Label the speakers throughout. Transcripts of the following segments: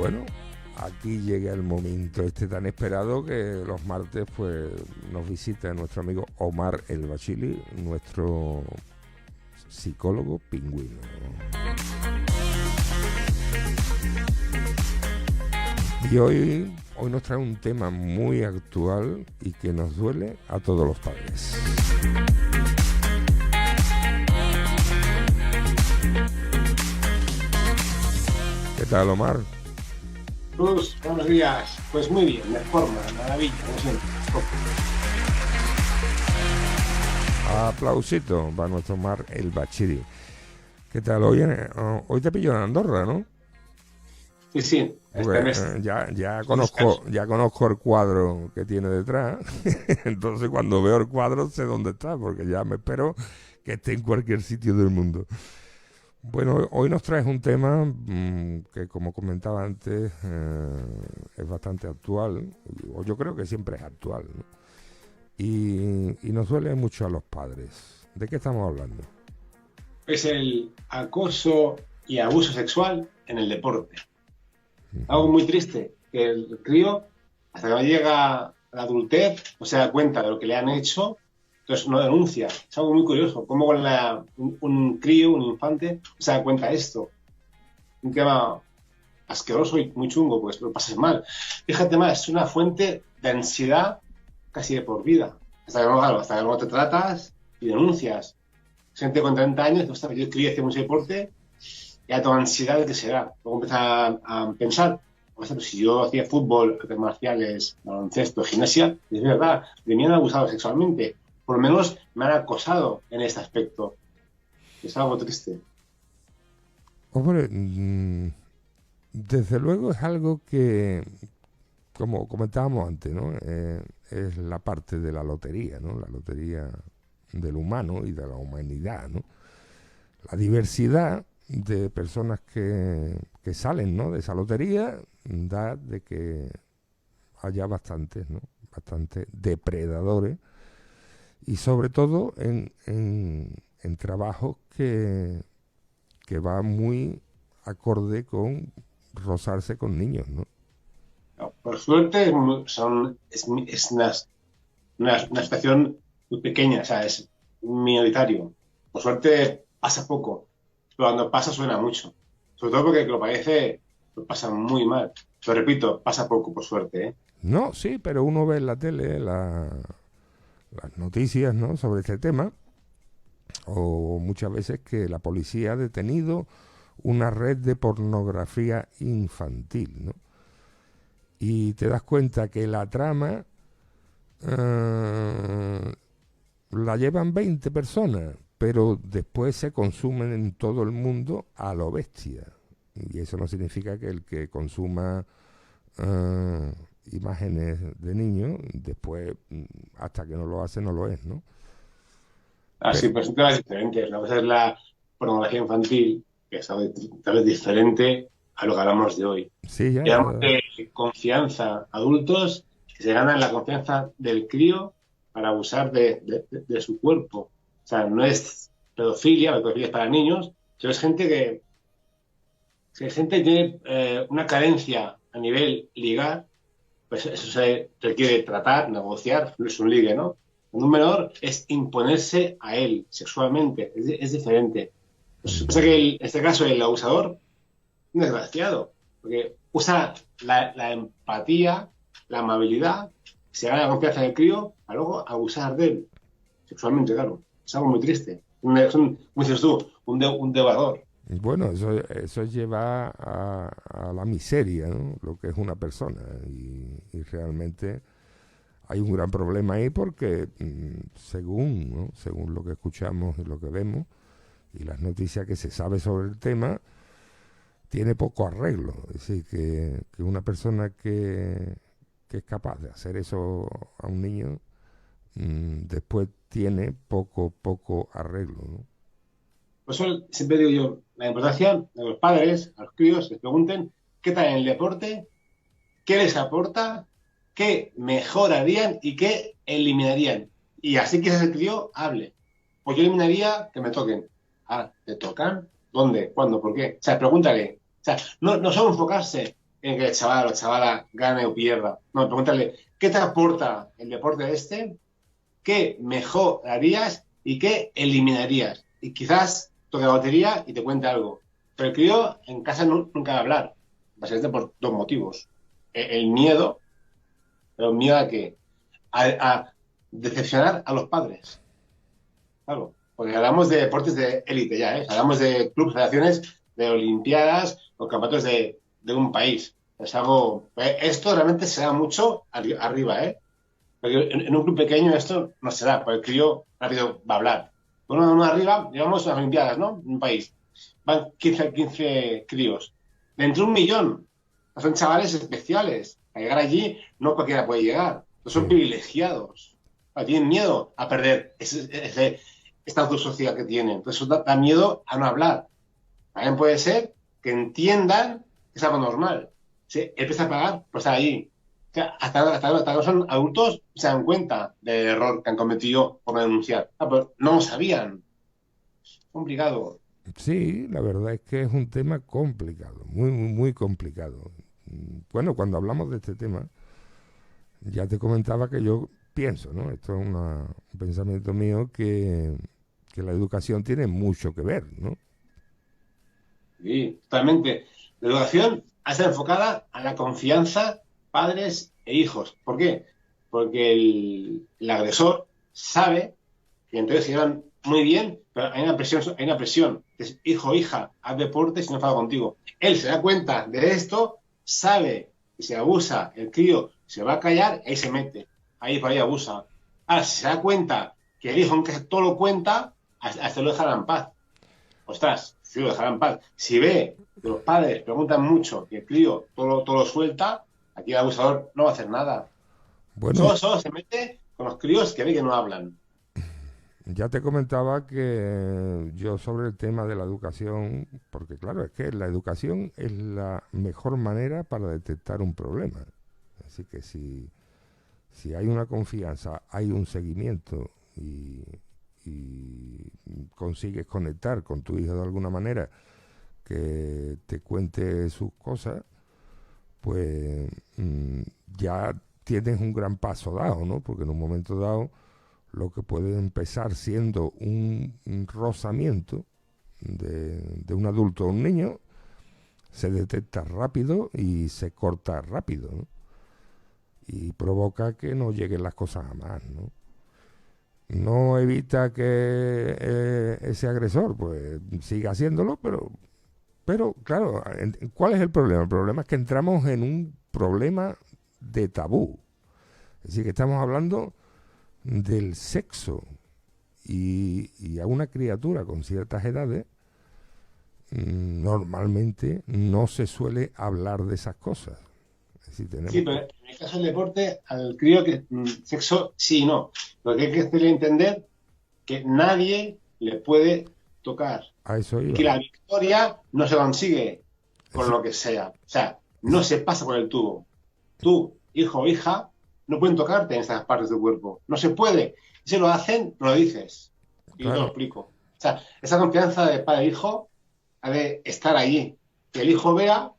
Speaker 1: Bueno, aquí llega el momento tan esperado que los martes pues nos visita nuestro amigo Omar El Bachili, nuestro psicólogo pingüino. Y hoy nos trae un tema muy actual y que nos duele a todos los padres. ¿Qué tal, Omar?
Speaker 2: Luz, buenos días. Pues muy bien, de forma, maravilla, como siempre.
Speaker 1: Aplausito para nuestro Omar El Bachili. ¿Qué tal? Hoy te pillo en Andorra, ¿no?
Speaker 2: Sí.
Speaker 1: Ya conozco el cuadro que tiene detrás. Entonces cuando veo el cuadro sé dónde está, porque ya me espero que esté en cualquier sitio del mundo. Bueno, hoy nos traes un tema que, como comentaba antes, es bastante actual, o yo creo que siempre es actual, ¿no? Y nos duele mucho a los padres. ¿De qué estamos hablando?
Speaker 2: Es el acoso y abuso sexual en el deporte. Algo muy triste, que el crío, hasta que no llega a la adultez, no se da cuenta de lo que le han hecho, entonces no denuncia. Es algo muy curioso, cómo un crío, un infante, se da cuenta de esto. Un tema asqueroso y muy chungo, pues lo pasas mal. Fíjate más, es una fuente de ansiedad casi de por vida. Hasta que no te tratas y denuncias. Gente con 30 años, yo quería hacer mucho deporte, ya toda ansiedad de que será. Luego empieza a pensar, si yo hacía fútbol, artes marciales, baloncesto, gimnasia, es verdad, de mí han abusado sexualmente. Por lo menos me han acosado en este aspecto. Es algo triste.
Speaker 1: Hombre, desde luego es algo que, como comentábamos antes, ¿no? Es la parte de la lotería, ¿no? La lotería del humano y de la humanidad, ¿no? La diversidad de personas que salen, ¿no?, de esa lotería da de que haya bastantes, ¿no?, bastantes depredadores, y sobre todo en trabajos que va muy acorde con rozarse con niños, ¿no?
Speaker 2: No, por suerte es una situación muy pequeña, o sea, es minoritario. Por suerte pasa poco, pero cuando pasa suena mucho. Sobre todo porque lo parece, lo pasa muy mal. Lo repito, pasa poco, por suerte, ¿eh?
Speaker 1: No, sí, pero uno ve en la tele las noticias, ¿no?, sobre este tema, o muchas veces que la policía ha detenido una red de pornografía infantil, ¿no? Y te das cuenta que la trama la llevan 20 personas, pero después se consumen en todo el mundo a lo bestia. Y eso no significa que el que consuma imágenes de niños, después, hasta que no lo hace, no lo es, ¿no?
Speaker 2: Así, pues son temas diferentes. Una cosa es la pornografía infantil, que es algo tal vez diferente a lo que hablamos de hoy.
Speaker 1: Sí, ya.
Speaker 2: Y hablamos de confianza, adultos que se ganan la confianza del crío para abusar de su cuerpo. O sea, no es pedofilia, la pedofilia es para niños, pero es gente que tiene una carencia a nivel ligar, pues eso se requiere tratar, negociar, no es un ligue, ¿no? En un menor es imponerse a él sexualmente, es diferente. Pues, o sea que en este caso el abusador, un desgraciado, porque usa la empatía, la amabilidad, se gana la confianza del crío para luego abusar de él sexualmente, claro. Es algo muy triste. Como dices tú, un devorador.
Speaker 1: Bueno, eso lleva a la miseria, ¿no?, lo que es una persona. Y realmente hay un gran problema ahí porque según lo que escuchamos y lo que vemos y las noticias que se sabe sobre el tema, tiene poco arreglo. Es decir, que una persona que es capaz de hacer eso a un niño, después tiene poco arreglo, ¿no?
Speaker 2: Por eso siempre digo yo, la importancia de los padres, a los críos, les pregunten qué tal en el deporte, qué les aporta, qué mejorarían y qué eliminarían. Y así que ese crío hable. Pues yo eliminaría que me toquen. Ah, ¿te tocan? ¿Dónde? ¿Cuándo? ¿Por qué? O sea, pregúntale. O sea, no solo enfocarse en que el chaval o chavala gane o pierda. No, pregúntale, ¿qué te aporta el deporte este? ¿Qué mejorarías y qué eliminarías? Y quizás toque la lotería y te cuente algo. Pero el crío en casa nunca va a hablar, básicamente por dos motivos. El miedo, pero miedo a que a decepcionar a los padres. Claro, porque hablamos de deportes de élite ya, ¿eh? Hablamos de clubes, federaciones, de olimpiadas o campeonatos de un país. Es algo... esto realmente se da mucho arriba, ¿eh? Porque en un club pequeño esto no se da, porque el crío rápido va a hablar. Uno arriba, digamos, las olimpiadas, ¿no? En un país. Van 15 críos. De entre 1 millón. Son chavales especiales. A llegar allí no cualquiera puede llegar. Son
Speaker 1: Sí.
Speaker 2: privilegiados. Tienen miedo a perder ese estatus social que tienen. Entonces eso da miedo a no hablar. También puede ser que entiendan que es algo normal. Se empieza a pagar por estar allí. O sea, hasta que no son adultos se dan cuenta del error que han cometido por no denunciar. Pero no lo sabían. Complicado.
Speaker 1: Sí, la verdad es que es un tema complicado, muy, muy, muy complicado. Bueno, cuando hablamos de este tema, ya te comentaba que yo pienso, ¿no? Esto es un pensamiento mío que la educación tiene mucho que ver, ¿no?
Speaker 2: Sí, totalmente. La educación ha de ser enfocada a la confianza padres e hijos. ¿Por qué? Porque el agresor sabe que entonces se llevan muy bien, pero hay una presión. Es hijo o hija, haz deporte si no enfada contigo. Él se da cuenta de esto, sabe que si abusa, el crío se va a callar, ahí se mete. Ahí por ahí abusa. Ahora, si se da cuenta que el hijo, aunque todo lo cuenta, hasta lo dejará en paz. Ostras, si lo dejará en paz. Si ve que los padres preguntan mucho y el crío todo lo suelta, aquí el abusador no va a hacer nada.
Speaker 1: Bueno,
Speaker 2: Solo se mete con los críos que ve que no hablan.
Speaker 1: ya te comentaba que yo sobre el tema de la educación, porque claro, es que la educación es la mejor manera para detectar un problema. Así que si hay una confianza, hay un seguimiento y consigues conectar con tu hijo de alguna manera, que te cuente sus cosas, pues ya tienes un gran paso dado, ¿no? Porque en un momento dado lo que puede empezar siendo un rozamiento de un adulto a un niño se detecta rápido y se corta rápido, ¿no? Y provoca que no lleguen las cosas a más, ¿no? No evita que ese agresor pues siga haciéndolo, pero claro, ¿cuál es el problema? El problema es que entramos en un problema de tabú. Es decir, que estamos hablando del sexo y a una criatura con ciertas edades normalmente no se suele hablar de esas cosas. Es decir,
Speaker 2: Sí,
Speaker 1: tenemos
Speaker 2: pero
Speaker 1: que...
Speaker 2: en el caso del deporte, al crío que sexo sí y no. Lo que hay que hacerle entender que nadie le puede tocar
Speaker 1: A eso
Speaker 2: y que
Speaker 1: iba.
Speaker 2: la victoria no se consigue con
Speaker 1: Es-
Speaker 2: lo que sea. O sea, no
Speaker 1: es-
Speaker 2: se pasa por el tubo. Tú, hijo o hija, no pueden tocarte en estas partes del cuerpo. No se puede. Si lo hacen, no lo dices. Y yo te lo
Speaker 1: claro,
Speaker 2: explico. O sea, esa confianza de padre e hijo ha de estar allí. Que el hijo vea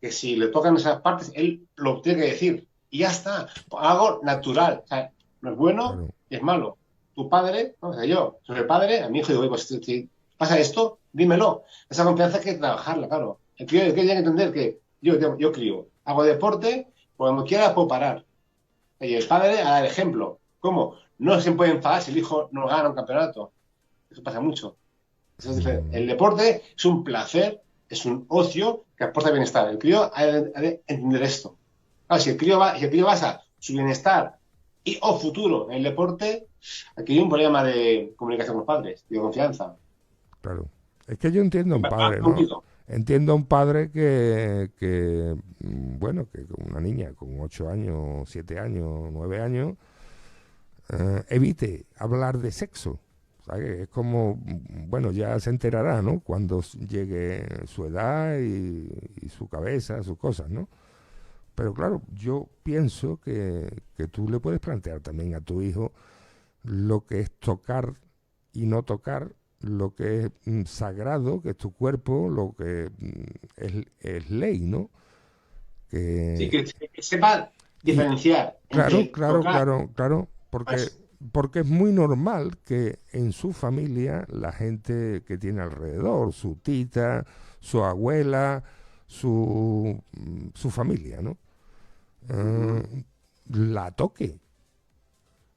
Speaker 2: que si le tocan esas partes, él lo tiene que decir. Y ya está. Algo natural. O sea, no es bueno
Speaker 1: claro.
Speaker 2: y es malo. Tu padre, no sé yo, soy el padre, a mi hijo digo, pues si pasa esto, dímelo. Esa confianza hay que trabajarla, claro. El crío tiene que entender que yo crío, hago deporte, cuando quiera puedo parar. Y el padre a dar ejemplo. ¿Cómo? No se puede enfadar si el hijo no gana un campeonato. Eso pasa mucho. Eso es diferente. El
Speaker 1: Mm,
Speaker 2: deporte es un placer, es un ocio que aporta bienestar. El crío ha de entender esto. Claro, si el crío basa su bienestar y o futuro en el deporte, aquí hay un problema de comunicación con los padres y de confianza.
Speaker 1: claro. Es que yo entiendo a un
Speaker 2: Va
Speaker 1: padre, ¿no?
Speaker 2: contigo.
Speaker 1: Entiendo a un padre bueno, que con una niña con 8 años, 7 años, 9 años, evite hablar de sexo. ¿Sabes? Es como, bueno, ya se enterará, ¿no? Cuando llegue su edad y su cabeza, sus cosas, ¿no? Pero claro, yo pienso que tú le puedes plantear también a tu hijo lo que es tocar y no tocar, lo que es sagrado, que es tu cuerpo, lo que es ley, ¿no?
Speaker 2: Sí,
Speaker 1: que
Speaker 2: que sepa
Speaker 1: y
Speaker 2: diferenciar
Speaker 1: claro,
Speaker 2: entre
Speaker 1: claro,
Speaker 2: tocar.
Speaker 1: claro, claro, porque
Speaker 2: Pues,
Speaker 1: porque es muy normal que en su familia la gente que tiene alrededor, su tita, su abuela, su familia, ¿no?
Speaker 2: ujú.
Speaker 1: La toque.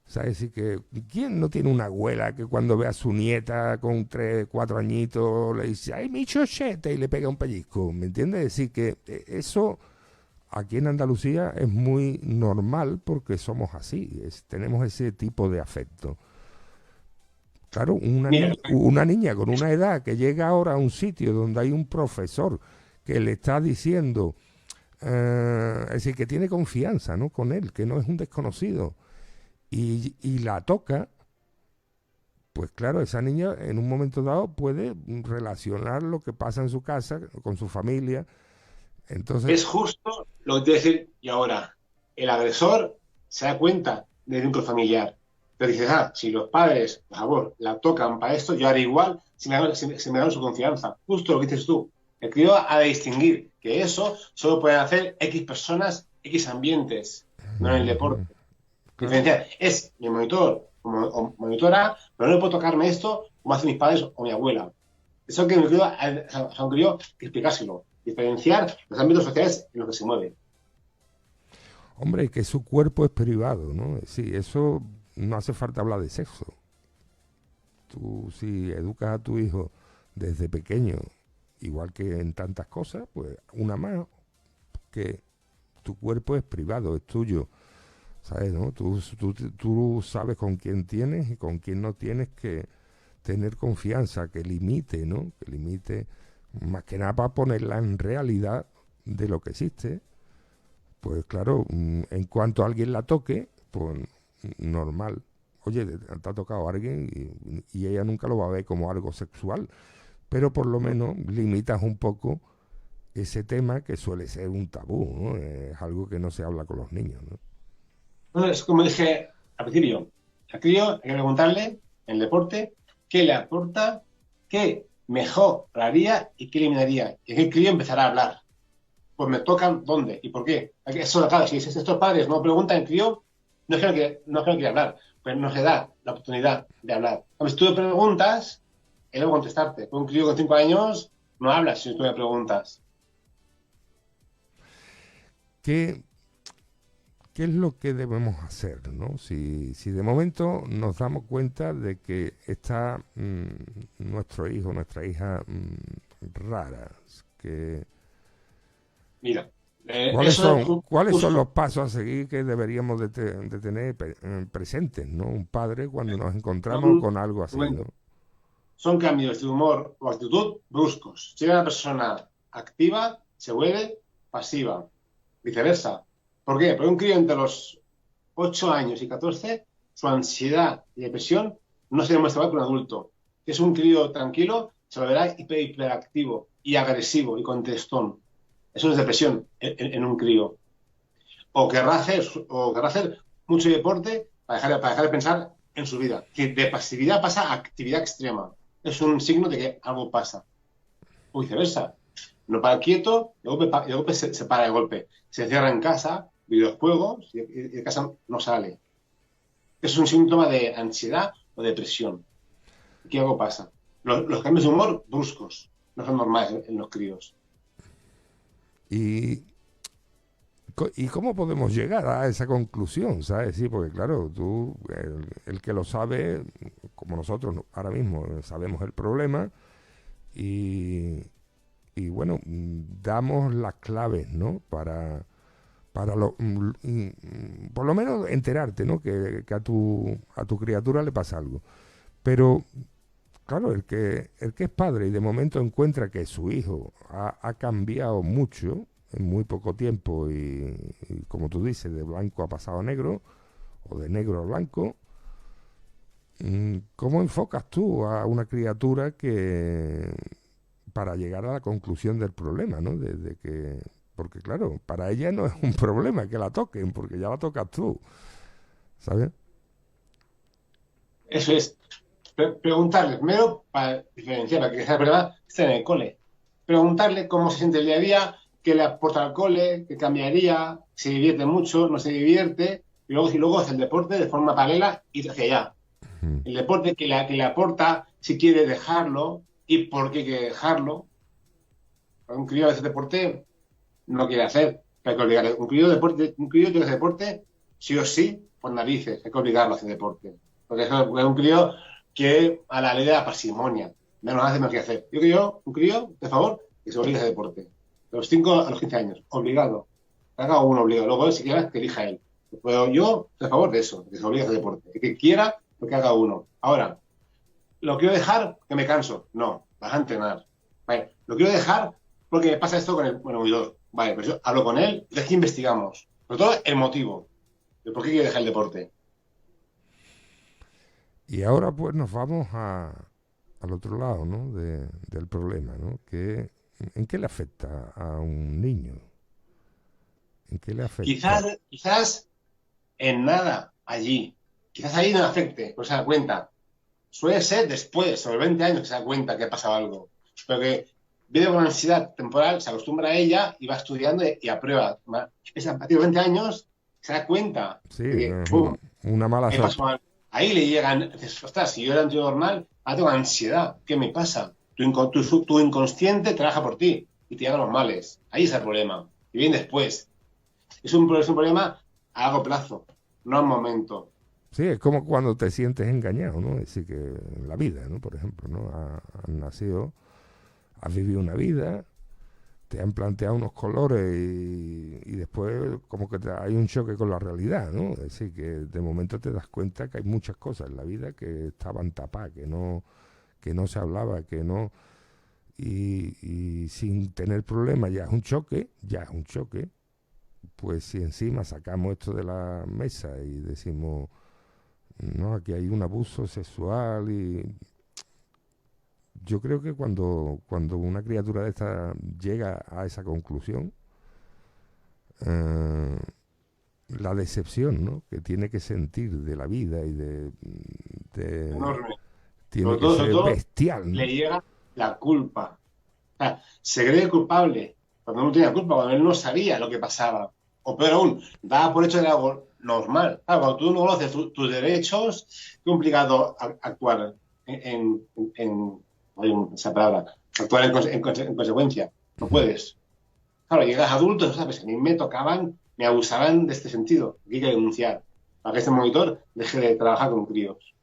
Speaker 1: ¿Sabes? Así que, ¿quién no tiene una abuela que cuando ve a su nieta con 3, 4 añitos le dice, ¡ay, mi chochete! Y le pega un pellizco? ¿Me entiendes? Es decir, que eso aquí en Andalucía es muy normal porque somos así, tenemos ese tipo de afecto. Claro,
Speaker 2: Mira,
Speaker 1: una niña con una edad que llega ahora a un sitio donde hay un profesor que le está diciendo, es decir, que tiene confianza, ¿no?, con él, que no es un desconocido, y la toca, pues claro, esa niña en un momento dado puede relacionar lo que pasa en su casa con su familia. Entonces,
Speaker 2: es justo lo que te voy a decir. Y ahora, el agresor se da cuenta del vínculo familiar. Pero dices, si los padres, por favor, la tocan para esto, yo haré igual si me dan su confianza. Justo lo que dices tú. El crío ha de distinguir que eso solo pueden hacer X personas, X ambientes, no en el deporte.
Speaker 1: claro,
Speaker 2: Diferenciar. Es mi monitor o monitora, pero no puedo tocarme esto como hacen mis padres o mi abuela. Eso que me quedo a un crío que explicárselo. Diferenciar los ámbitos sociales en los que se mueve.
Speaker 1: hombre, que su cuerpo es privado, ¿no? Sí, eso no hace falta hablar de sexo. Tú, si educas a tu hijo desde pequeño, igual que en tantas cosas, pues una más, que tu cuerpo es privado, es tuyo, ¿sabes? ¿No? Tú sabes con quién tienes y con quién no tienes que tener confianza, que limite, ¿no? Que limite, más que nada para ponerla en realidad de lo que existe. Pues claro, en cuanto alguien la toque, pues normal. Oye, te ha tocado a alguien y ella nunca lo va a ver como algo sexual, pero por lo
Speaker 2: ¿No?
Speaker 1: menos limitas un poco ese tema que suele ser un tabú, ¿no? Es algo que no se habla con los niños, ¿no?
Speaker 2: Bueno, es como dije al principio. Al crío hay que preguntarle en el deporte qué le aporta, qué mejoraría y qué eliminaría. Y el crío empezará a hablar. Pues me tocan dónde y por qué. Eso, claro, si estos padres no preguntan, el crío no es que no quiere hablar, pero no se da la oportunidad de hablar. Si tú le preguntas, él va a contestarte. Un crío con 5 años no habla si tú le preguntas.
Speaker 1: ¿Qué, ¿Qué es lo que debemos hacer, ¿no? Si de momento nos damos cuenta de que está nuestro hijo, nuestra hija rara, que
Speaker 2: Mira, eso es
Speaker 1: ¿cuáles son los
Speaker 2: justo.
Speaker 1: pasos a seguir que deberíamos de tener presentes, ¿no? Un padre cuando nos encontramos
Speaker 2: Son,
Speaker 1: con algo así, ¿no?
Speaker 2: son cambios de humor o actitud bruscos. Si una persona activa, se vuelve pasiva. Viceversa. ¿Por qué? Porque un crío entre los 8 años y 14, su ansiedad y depresión no se demuestra igual que un adulto. Si es un crío tranquilo, se lo verá hiperactivo y agresivo y contestón. Eso es depresión en un crío. O querrá hacer mucho deporte para dejar de pensar en su vida. Que de pasividad pasa a actividad extrema. Es un signo de que algo pasa. O viceversa. No para quieto, de golpe se para de golpe. Se encierra en casa, videojuegos, y de casa no sale. Es un síntoma de ansiedad o depresión. ¿Qué algo pasa? Los cambios de humor bruscos no son normales en los críos.
Speaker 1: Y, ¿Y cómo podemos llegar a esa conclusión, ¿sabes? Sí, porque claro, el que lo sabe, como nosotros ahora mismo sabemos el problema y, y bueno, damos las claves, ¿no? Por lo menos enterarte, ¿no? Que a tu criatura le pasa algo. Pero claro, el que es padre y de momento encuentra que su hijo ha cambiado mucho en muy poco tiempo y, como tú dices, de blanco ha pasado a negro o de negro a blanco, ¿cómo enfocas tú a una criatura que para llegar a la conclusión del problema, ¿no? Porque claro, para ella no es un problema que la toquen, porque ya la tocas tú, ¿sabes?
Speaker 2: Eso es. Preguntarle, primero para diferenciar, para que sea verdad, esté en el cole. Preguntarle cómo se siente el día a día, qué le aporta al cole, qué cambiaría, se divierte mucho, no se divierte, y luego hace el deporte de forma paralela y hacia allá. El deporte que le aporta, si quiere dejarlo y por qué quiere dejarlo. Un crío de ese deporte no quiere hacer, hay que obligarle. Un crío tiene que hacer deporte, sí o sí, por narices, hay que obligarlo a hacer deporte. Porque es un crío que a la ley de la parsimonia, menos hace menos que hacer. Un crío, de favor, que se obligue a hacer deporte. De los 5 a los 15 años, obligado. Que haga uno obligado. Luego, si quiera, que elija él. Pero yo, de favor de eso, que se obligue a hacer deporte. El que quiera, lo que haga uno. Ahora, ¿lo quiero dejar? Que me canso. No, vas a entrenar. Vale. Lo quiero dejar porque me pasa esto con el oidor. Vale, pues yo hablo con él, de aquí investigamos. Sobre todo el motivo de por qué quiere dejar el deporte.
Speaker 1: Y ahora pues nos vamos al otro lado, ¿no? Del problema, ¿no? ¿En qué le afecta a un niño? ¿En qué le afecta?
Speaker 2: Quizás en nada allí. Quizás ahí no le afecte, no se da cuenta. Suele ser después, sobre 20 años, que se da cuenta que ha pasado algo. Pero que vive con ansiedad temporal, se acostumbra a ella y va estudiando y aprueba. Es a partir de 20 años se da cuenta
Speaker 1: Sí,
Speaker 2: de que,
Speaker 1: una mala
Speaker 2: me pasó algo. Ahí le llegan, dices, ostras, si yo era un tío normal, ahora tengo ansiedad, ¿qué me pasa? Tu inconsciente trabaja por ti y te llegan los males. Ahí está el problema. Y viene después. Es un problema a largo plazo, no a un momento.
Speaker 1: Sí, es como cuando te sientes engañado, ¿no? Es decir, que en la vida, ¿no? Por ejemplo, ¿no? Has nacido, has vivido una vida, te han planteado unos colores y después como que hay un choque con la realidad, ¿no? Es decir, que de momento te das cuenta que hay muchas cosas en la vida que estaban tapadas, que no se hablaba, que no... Y sin tener problemas ya es un choque, pues si encima sacamos esto de la mesa y decimos, no, aquí hay un abuso sexual y yo creo que cuando una criatura de esta llega a esa conclusión, eh, la decepción, ¿no? Que tiene que sentir de la vida y
Speaker 2: Enorme.
Speaker 1: tiene que ser
Speaker 2: Sobre todo
Speaker 1: bestial, ¿no?
Speaker 2: le llega la culpa. O sea, se cree culpable cuando no tenía culpa, cuando él no sabía lo que pasaba. O peor aún, daba por hecho de algo normal. Claro, cuando tú no conoces tus derechos, es complicado actuar esa palabra, actuar en consecuencia. No puedes. Claro, llegas adultos, ¿sabes? A mí me abusaban de este sentido. Aquí hay que denunciar para que este monitor deje de trabajar con críos.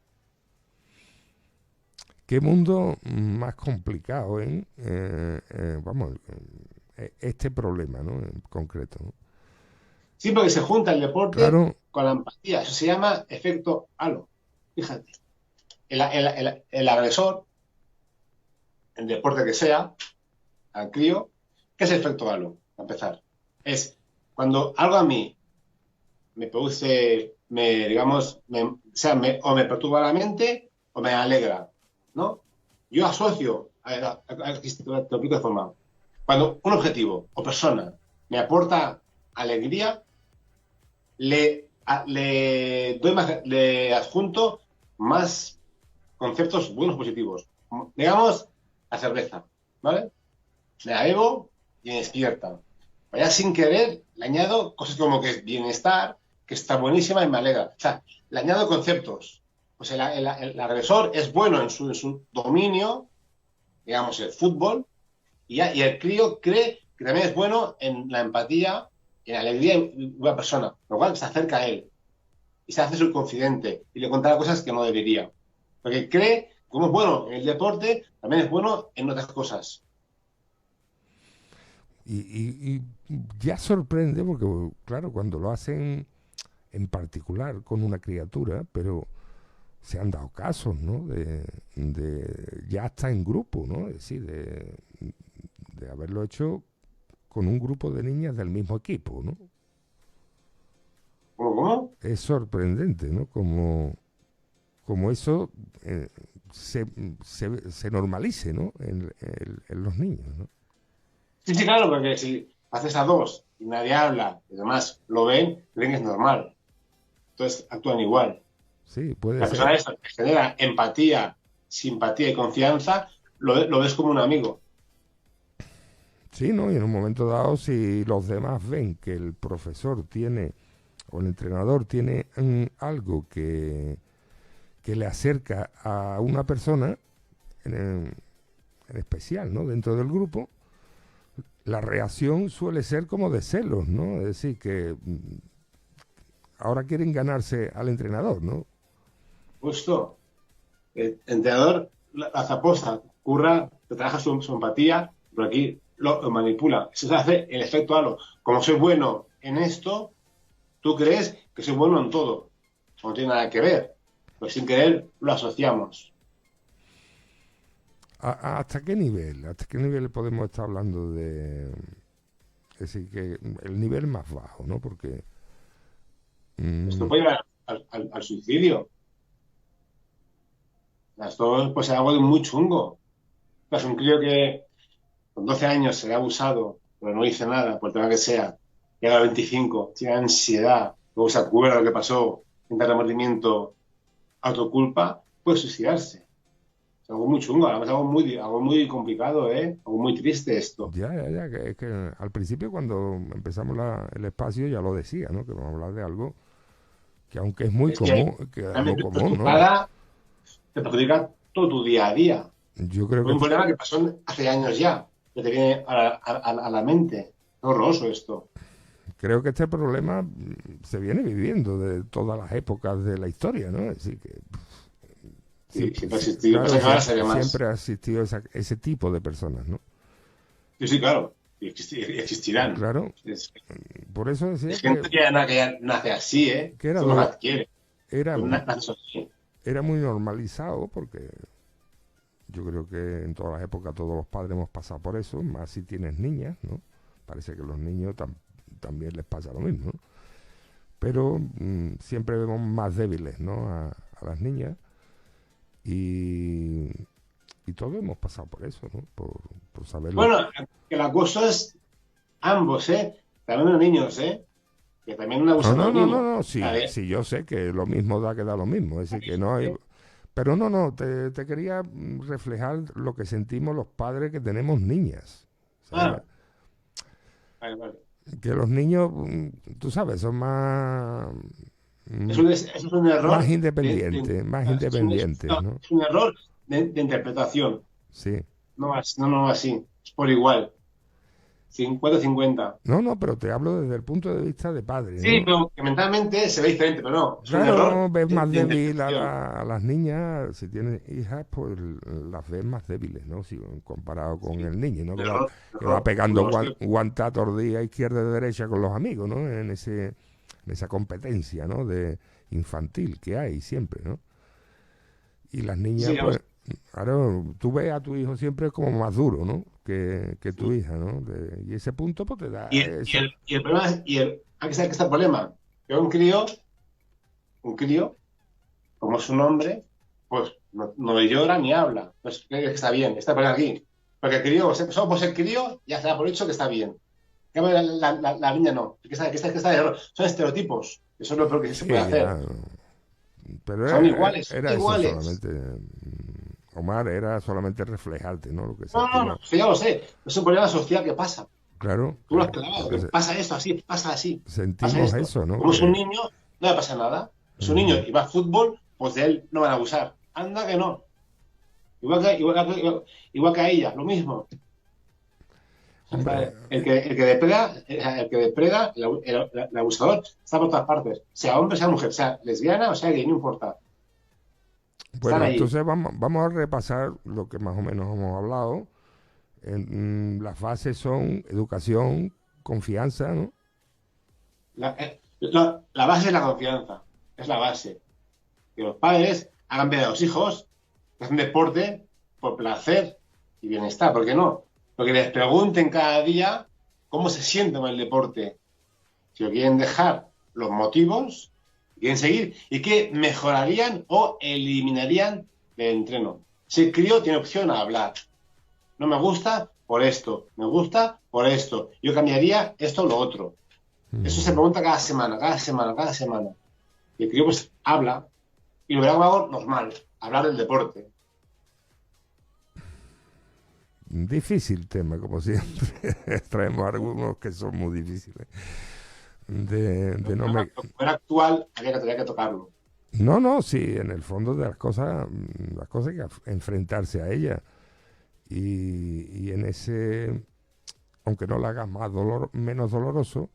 Speaker 1: Qué mundo más complicado, vamos, este problema, ¿no? En concreto, ¿no?
Speaker 2: Sí, porque se junta el deporte
Speaker 1: Claro,
Speaker 2: con la empatía. Eso se llama efecto halo. Fíjate. El agresor, el deporte que sea, al crío, ¿qué es el efecto halo? Para empezar. Es cuando algo a mí me produce, o me perturba la mente o me alegra, ¿no? Yo asocio, te lo explico de forma, cuando un objetivo o persona me aporta alegría, le adjunto más conceptos buenos positivos. Digamos, la cerveza, ¿vale? Me la bebo y me despierta. Vaya sin querer, le añado cosas como que es bienestar, que está buenísima y me alegra. O sea, le añado conceptos. Pues el agresor es bueno en su dominio, digamos, el fútbol, y el crío cree que también es bueno en la empatía, en la alegría de una persona, por lo cual se acerca a él y se hace su confidente y le contará cosas que no debería. Porque cree, como es bueno en el deporte, también es bueno en otras cosas.
Speaker 1: y ya sorprende porque, claro, cuando lo hacen en particular con una criatura, pero se han dado casos, ¿no? Ya está en grupo, ¿no? Es decir, de haberlo hecho con un grupo de niñas del mismo equipo, ¿no?
Speaker 2: ¿Cómo?
Speaker 1: Es sorprendente, ¿no? Como eso se normalice, ¿no? En los niños, ¿no?
Speaker 2: Sí, sí, claro, porque si haces a dos y nadie habla y demás lo ven que es normal. Entonces actúan igual.
Speaker 1: Sí, puede
Speaker 2: La persona
Speaker 1: ser.
Speaker 2: esta que genera empatía, simpatía y confianza, lo ves como un amigo.
Speaker 1: Sí, ¿no? Y en un momento dado, si los demás ven que el profesor tiene o el entrenador tiene algo que le acerca a una persona en especial, ¿no? Dentro del grupo, la reacción suele ser como de celos, ¿no? Es decir, que ahora quieren ganarse al entrenador, ¿no?
Speaker 2: Justo. El entrenador las aposta, curra, te trabaja su empatía, pero aquí lo manipula. Eso se hace el efecto halo. Como soy bueno en esto, tú crees que soy bueno en todo. No tiene nada que ver. Pues sin querer lo asociamos.
Speaker 1: ¿Hasta qué nivel? ¿Hasta qué nivel podemos estar hablando de... Es decir, que el nivel más bajo, ¿no? Porque...
Speaker 2: Esto puede llevar al suicidio. Esto puede ser algo de muy chungo. Es un crío que con 12 años se le ha abusado, pero no dice nada, por el tema que sea. Llega a 25, tiene ansiedad, luego se acuerda de lo que pasó, siente remordimiento, autoculpa, puede suicidarse. Es algo muy chungo, además algo muy complicado, ¿eh? Algo muy triste esto.
Speaker 1: Ya, que, es que al principio cuando empezamos el espacio ya lo decía, ¿no? Que vamos a hablar de algo que aunque es muy
Speaker 2: Es que
Speaker 1: común, que es algo
Speaker 2: realmente tu
Speaker 1: común, ¿no?
Speaker 2: espada te perjudica todo tu día a día.
Speaker 1: Yo creo
Speaker 2: Fue
Speaker 1: que
Speaker 2: un problema que pasó hace años ya, que te viene a la mente. Es horroroso esto.
Speaker 1: este problema se viene viviendo de todas las épocas de la historia, ¿no? Es decir, que
Speaker 2: Sí,
Speaker 1: siempre,
Speaker 2: siempre ha existido.
Speaker 1: claro,
Speaker 2: Pasa que ahora se ve más.
Speaker 1: siempre ha existido ese tipo de personas, ¿no?
Speaker 2: Sí, sí, claro. Y existirán.
Speaker 1: Claro,
Speaker 2: Es,
Speaker 1: por eso decía
Speaker 2: es gente que ya nace así, ¿eh?
Speaker 1: que
Speaker 2: Eso no se adquiere.
Speaker 1: era,
Speaker 2: Pues nace así.
Speaker 1: era muy normalizado porque yo creo que en todas las épocas todos los padres hemos pasado por eso, más si tienes niñas, ¿no? Parece que los niños también les pasa lo mismo, ¿no? Pero siempre vemos más débiles, ¿no? A las niñas y, y todos hemos pasado por eso, ¿no? Por saberlo.
Speaker 2: Bueno, el acoso es ambos, ¿eh? También los niños, ¿eh? Que también abusan de los niños.
Speaker 1: No, sí,
Speaker 2: ¿Vale?
Speaker 1: sí, yo sé que lo mismo da que da lo mismo, es decir, que no hay... Pero no, te quería reflejar lo que sentimos los padres que tenemos niñas. ¿Sabes?
Speaker 2: Ah, vale.
Speaker 1: Que los niños, tú sabes, son más...
Speaker 2: Es un error.
Speaker 1: más independientes, más independientes, ¿no?
Speaker 2: Es un error de interpretación.
Speaker 1: Sí.
Speaker 2: No, así. Es por igual. 50-50.
Speaker 1: No, pero te hablo desde el punto de vista de padre,
Speaker 2: Sí,
Speaker 1: ¿no?
Speaker 2: pero que mentalmente se ve diferente, pero no. Es un
Speaker 1: Claro,
Speaker 2: error
Speaker 1: ves más
Speaker 2: de
Speaker 1: débil
Speaker 2: interpretación.
Speaker 1: a las niñas, si tienes hijas, pues las ves más débiles, ¿no? Si, comparado con
Speaker 2: Sí,
Speaker 1: el niño, ¿no?
Speaker 2: un error.
Speaker 1: Que va pegando
Speaker 2: No, hostia.
Speaker 1: guantá todo el día, izquierda y derecha con los amigos, ¿no? En esa competencia, ¿no? De infantil que hay siempre, ¿no? Y las niñas,
Speaker 2: Sí,
Speaker 1: pues, claro, tú ves a tu hijo siempre como más duro, ¿no? Que tu hija, ¿no? Y ese punto, pues, te da eso.
Speaker 2: y el problema es, aquí está el problema. Que un crío, como es un hombre, pues no llora ni habla. Pues cree que está bien, está por aquí. Porque el crío, solo por ser crío, ya se da por hecho que está bien. En cambio, la niña no, que está de error. Son estereotipos, eso es lo peor que se
Speaker 1: Sí,
Speaker 2: puede hacer.
Speaker 1: ya. Pero
Speaker 2: Son iguales,
Speaker 1: era eso
Speaker 2: iguales.
Speaker 1: solamente, Omar, era solamente reflejarte, ¿no? Lo que
Speaker 2: No,
Speaker 1: sentimos.
Speaker 2: eso ya lo sé. Es un problema social que pasa.
Speaker 1: Claro,
Speaker 2: Tú lo has clavado, que
Speaker 1: porque
Speaker 2: pasa esto así, pasa
Speaker 1: sentimos
Speaker 2: esto.
Speaker 1: eso, ¿no?
Speaker 2: Como es un niño, no le pasa nada. Es un niño y va a fútbol, pues de él no van a abusar. Anda que no. Igual que a ella, lo mismo.
Speaker 1: Hombre,
Speaker 2: El que depreda, el abusador, está por todas partes. Sea hombre, sea mujer, sea lesbiana o sea gay, no importa. Están
Speaker 1: bueno,
Speaker 2: ahí.
Speaker 1: entonces vamos a repasar lo que más o menos hemos hablado. Las bases son educación, confianza, ¿no?
Speaker 2: La base es la confianza. Es la base. Que los padres hagan ver a los hijos que hacen deporte por placer y bienestar. ¿Por qué no? Porque les pregunten cada día cómo se sienten con el deporte. Si lo quieren dejar, los motivos, quieren seguir y qué mejorarían o eliminarían del entreno. Si el crío tiene opción a hablar. No me gusta por esto. Me gusta por esto. Yo cambiaría esto o lo otro. Eso se pregunta cada semana. Y el crío pues habla y lo verá como algo normal, hablar del deporte.
Speaker 1: Difícil tema, como siempre. Traemos algunos que son muy difíciles. De no me...
Speaker 2: Como era actual, había que tocarlo.
Speaker 1: No, no, sí, en el fondo de las cosas hay que enfrentarse a ellas. Y en ese, aunque no lo hagas menos doloroso,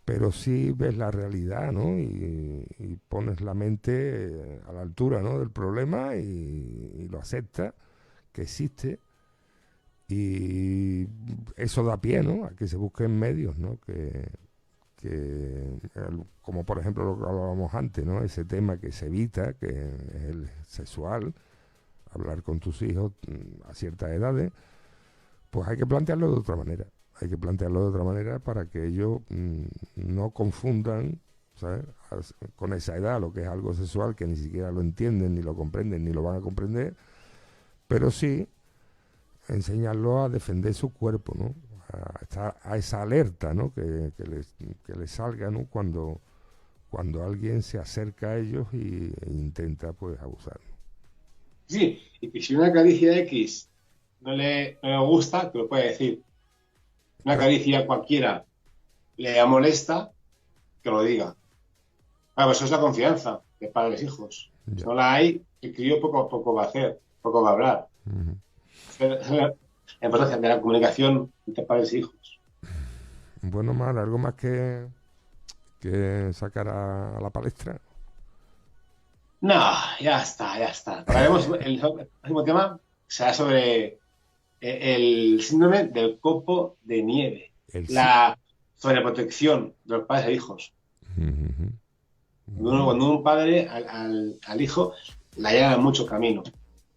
Speaker 1: pero sí ves la realidad, ¿no? Y pones la mente a la altura, ¿no?, del problema y lo aceptas, que existe. Y eso da pie, ¿no?, a que se busquen medios, ¿no?, como por ejemplo lo que hablábamos antes, ¿no?, ese tema que se evita, que es el sexual, hablar con tus hijos a ciertas edades, pues hay que plantearlo de otra manera. Hay que plantearlo de otra manera para que ellos no confundan, ¿sabes?, con esa edad lo que es algo sexual, que ni siquiera lo entienden, ni lo comprenden, ni lo van a comprender, pero sí enseñarlo a defender su cuerpo, ¿no?, a estar a esa alerta, ¿no?, que les salga, ¿no?, cuando alguien se acerca a ellos e intenta, pues, abusar.
Speaker 2: Sí, y que si una caricia X no le gusta, que lo puede decir. Una caricia cualquiera le molesta, que lo diga. Claro, eso es la confianza de padres e hijos.
Speaker 1: Ya.
Speaker 2: Si no la hay, el crío poco a poco va a hacer, poco va a hablar.
Speaker 1: Uh-huh.
Speaker 2: La importancia de la comunicación entre padres e hijos.
Speaker 1: Bueno, Mar, ¿algo más que sacar a la palestra?
Speaker 2: No, ya está, ya está. Hablaremos, el próximo tema será sobre el síndrome del copo de nieve. La sobreprotección de los padres e hijos.
Speaker 1: Uh-huh.
Speaker 2: Cuando un padre al hijo le allana mucho camino.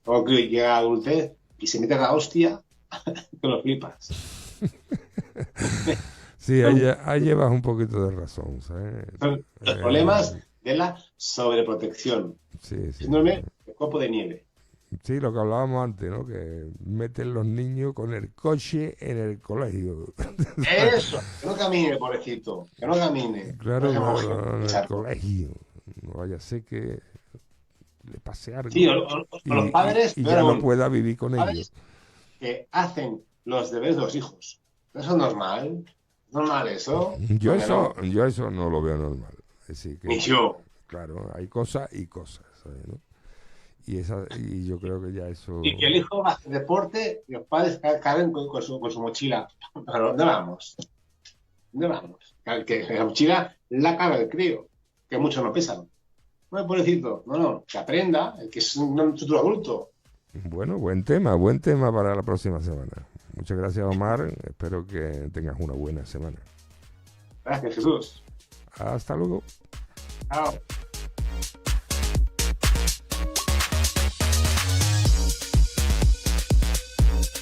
Speaker 2: Luego que llega a la adultez y se mete a la hostia, que lo flipas.
Speaker 1: Sí, ahí llevas un poquito de razón, ¿sabes?
Speaker 2: Son los problemas de la sobreprotección.
Speaker 1: Sí, sí.
Speaker 2: Síndrome del copo de nieve.
Speaker 1: Sí, lo que hablábamos antes, ¿no?, que meten los niños con el coche en el colegio.
Speaker 2: Eso, que no camine, pobrecito, que no camine.
Speaker 1: Claro,
Speaker 2: No
Speaker 1: en el colegio. No vaya a ser que le pase algo.
Speaker 2: Sí, o los padres,
Speaker 1: y ya no pueda vivir con ellos.
Speaker 2: Que hacen los deberes de los hijos. ¿Eso es normal? ¿Es normal eso?
Speaker 1: Yo eso no lo veo normal. Así que,
Speaker 2: ni yo.
Speaker 1: Claro, hay cosas y cosas, ¿sabes?, ¿no? Y yo creo que ya eso...
Speaker 2: Y que el hijo va a hacer deporte y los padres cargan con su mochila. ¿Pero dónde vamos? ¿Dónde vamos? Que la mochila la carga el crío, que muchos no pesan. No, pobrecito, no, que aprenda, que es un futuro adulto.
Speaker 1: Bueno, buen tema para la próxima semana. Muchas gracias, Omar. Espero que tengas una buena semana.
Speaker 2: Gracias, Jesús.
Speaker 1: Hasta luego.
Speaker 2: Chao.